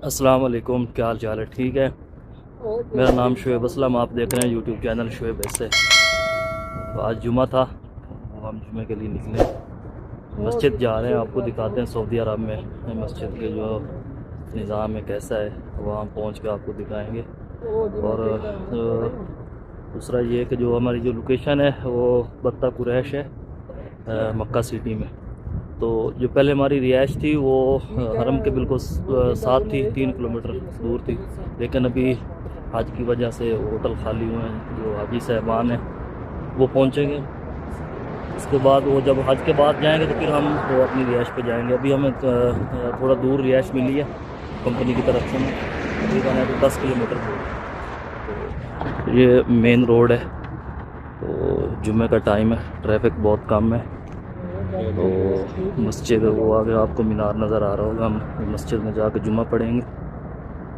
अस्सलाम वालेकुम, क्या हाल चाल है? ठीक है। मेरा नाम शुएब असलम, आप देख रहे हैं यूट्यूब चैनल शुएब ऐसे। तो आज जुमा था, तो हम जुमे के लिए निकले, मस्जिद जा रहे हैं। आपको दिखाते हैं सऊदी अरब में मस्जिद के जो निज़ाम है कैसा है, वहाँ पहुँच के आपको दिखाएंगे। और दूसरा ये कि जो हमारी जो लोकेशन है वो बत्ता कुरैश है, मक्का सिटी में। तो जो पहले हमारी रिहाइश थी वो हरम के बिल्कुल साथ थी, 3 किलोमीटर दूर थी। लेकिन अभी हज की वजह से होटल खाली हुए हैं। जो हाजी साहबान हैं वो पहुंचेंगे, उसके बाद वो जब हज के बाद जाएंगे तो फिर हम वो अपनी रिहाइश पे जाएंगे। अभी हमें थोड़ा दूर रिहाइश मिली है कंपनी की तरफ से, तकरीबन है तो 10 किलोमीटर दूर। तो ये मेन रोड है, तो जुमे का टाइम है, ट्रैफिक बहुत कम है। तो मस्जिद वो आगे आपको मीनार नज़र आ रहा होगा, हम मस्जिद में जाकर जुम्मा पढ़ेंगे।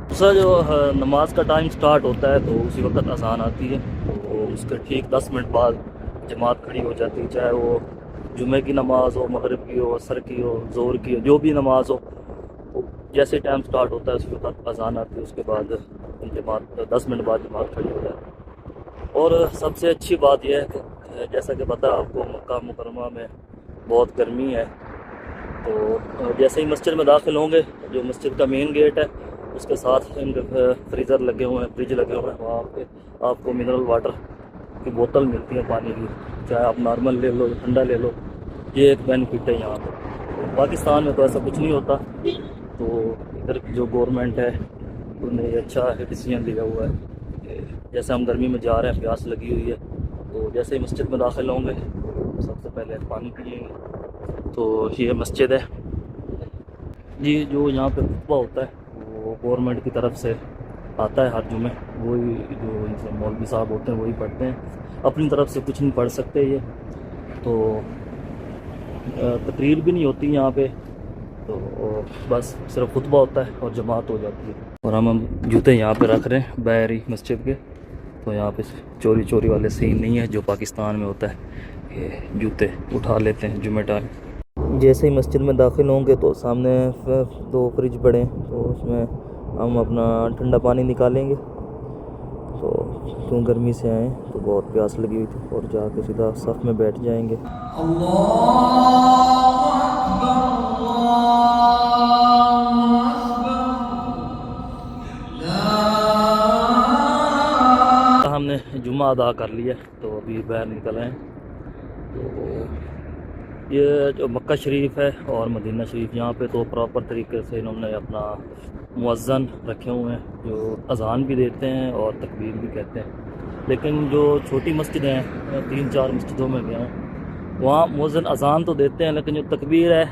दूसरा जो नमाज का टाइम स्टार्ट होता है तो उसी वक्त अज़ान आती है, तो उसके ठीक 10 मिनट बाद जमात खड़ी हो जाती है। चाहे वो जुमे की नमाज हो, मगरिब की हो, असर की हो, ज़ोहर की हो, जो भी नमाज हो, तो जैसे टाइम स्टार्ट होता है उसी वक्त अज़ान आती है। उसके बाद जमात 10 मिनट बाद जमात खड़ी हो जाती है। और सबसे अच्छी बात यह है कि जैसा कि पता है आपको, मक्का मुकरमा में बहुत गर्मी है। तो जैसे ही मस्जिद में दाखिल होंगे, जो मस्जिद का मेन गेट है उसके साथ फ्रीज़र लगे हुए हैं, फ्रिज लगे हुए हैं। वहाँ पे आपको मिनरल वाटर की बोतल मिलती है पानी की, चाहे आप नॉर्मल ले लो, ठंडा ले लो। ये एक बेनिफिट है यहाँ पर। पाकिस्तान में तो ऐसा कुछ नहीं होता। तो इधर की जो गवर्नमेंट है उन्होंने अच्छा डिसीजन लिया हुआ है। जैसे हम गर्मी में जा रहे हैं, प्यास लगी हुई है, तो जैसे ही मस्जिद में दाखिल होंगे तो सबसे पहले पानी पिएंगे। तो ये मस्जिद है जी। जो यहाँ पे खुतबा होता है वो गवर्नमेंट की तरफ से आता है हर जुमे। वही जो इनसे मौलवी साहब होते हैं वही पढ़ते हैं, अपनी तरफ से कुछ नहीं पढ़ सकते ये। तो तकरीर भी नहीं होती यहाँ पे, तो बस सिर्फ खुतबा होता है और जमात हो जाती है। और हम जूते यहाँ पे रख रहे हैं बाहरी मस्जिद के। तो यहाँ पे चोरी चोरी वाले सीन नहीं है जो पाकिस्तान में होता है, ये जूते उठा लेते हैं जुमे टाइम। जैसे ही मस्जिद में दाखिल होंगे तो सामने 2 फ्रिज पड़े हैं, तो उसमें हम अपना ठंडा पानी निकालेंगे। तो क्यों गर्मी से आए तो बहुत प्यास लगी हुई थी, और जाके सीधा सफ़ में बैठ जाएंगे। हमने जुम्मा अदा कर लिया, तो अभी बाहर निकल आए। तो ये जो मक्का शरीफ है और मदीना शरीफ, यहाँ पे तो प्रॉपर तरीके से इन्होंने अपना मुअज्जन रखे हुए हैं जो अज़ान भी देते हैं और तकबीर भी कहते हैं। लेकिन जो छोटी मस्जिद हैं, 3-4 मस्जिदों में गया हूँ, वहाँ मुअज्जन अज़ान तो देते हैं, लेकिन जो तकबीर है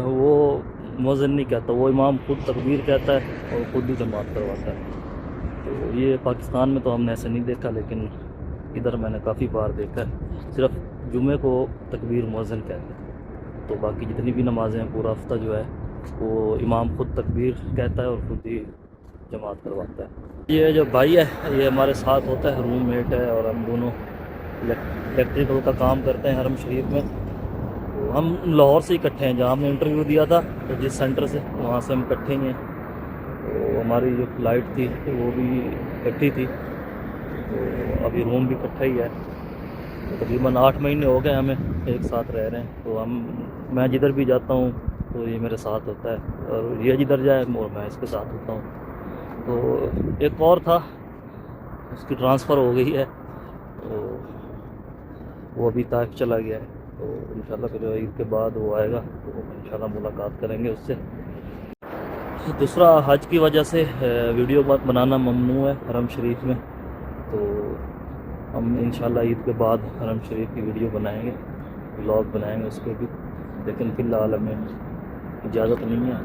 वो मुअज्जन नहीं कहता, वो इमाम खुद तकबीर कहता है और ख़ुद ही जमात करवाता है। तो ये पाकिस्तान में तो हमने ऐसे नहीं देखा, लेकिन इधर मैंने काफ़ी बार देखा है। सिर्फ जुमे को तकबीर मुअज्जिन कहते हैं, तो बाकी जितनी भी नमाज़ें हैं पूरा हफ्ता जो है वो इमाम खुद तकबीर कहता है और खुद ही जमात करवाता है। ये जो भाई है ये हमारे साथ होता है, रूम मेट है, और हम दोनों इलेक्ट्रिकल का काम करते हैं हरम शरीफ में। तो हम लाहौर से इकट्ठे हैं, जहाँ हमने इंटरव्यू दिया था तो जिस सेंटर से, वहाँ से हम इकट्ठे ही हैं। तो हमारी जो फ्लाइट थी वो भी इकट्ठी थी, तो अभी रूम भी इकट्ठा ही है। तकरीबन 8 महीने हो गए हमें एक साथ रह रहे हैं। तो मैं जिधर भी जाता हूँ तो ये मेरे साथ होता है, और ये जिधर जाए और मैं इसके साथ होता हूँ। तो एक और था, उसकी ट्रांसफ़र हो गई है, तो वो अभी ताइफ चला गया है। तो इंशाल्लाह फिर ईद के बाद वो आएगा, तो इंशाल्लाह मुलाकात करेंगे उससे। दूसरा, हज की वजह से वीडियो बनाना ममनू है हरम शरीफ में, तो हम इंशाल्लाह ईद के बाद हरम शरीफ की वीडियो बनाएंगे, व्लॉग बनाएंगे उसके भी। लेकिन फ़िलहाल हमें इजाज़त नहीं है।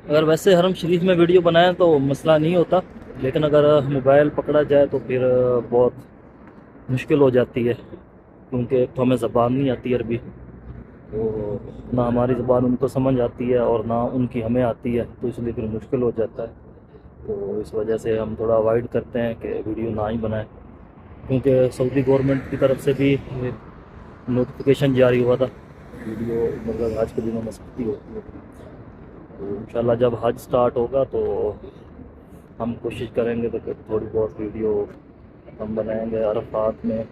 अगर वैसे हरम शरीफ में वीडियो बनाएं तो मसला नहीं होता, लेकिन अगर मोबाइल पकड़ा जाए तो फिर बहुत मुश्किल हो जाती है, क्योंकि एक तो हमें ज़बान नहीं आती अरबी, तो ना हमारी ज़बान उनको समझ आती है और ना उनकी हमें आती है, तो इसलिए फिर मुश्किल हो जाता है। तो इस वजह से हम थोड़ा अवॉइड करते हैं कि वीडियो ना ही बनाएं, क्योंकि सऊदी गवर्नमेंट की तरफ से भी नोटिफिकेशन जारी हुआ था वीडियो मतलब आज के दिनों में सख्ती होती है। انشاءاللہ جب حج سٹارٹ ہوگا تو ہم کوشش کریں گے تو کہ تھوڑی بہت ویڈیو ہم بنائیں گے عرفات میں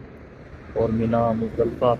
اور مینا مزدلفہ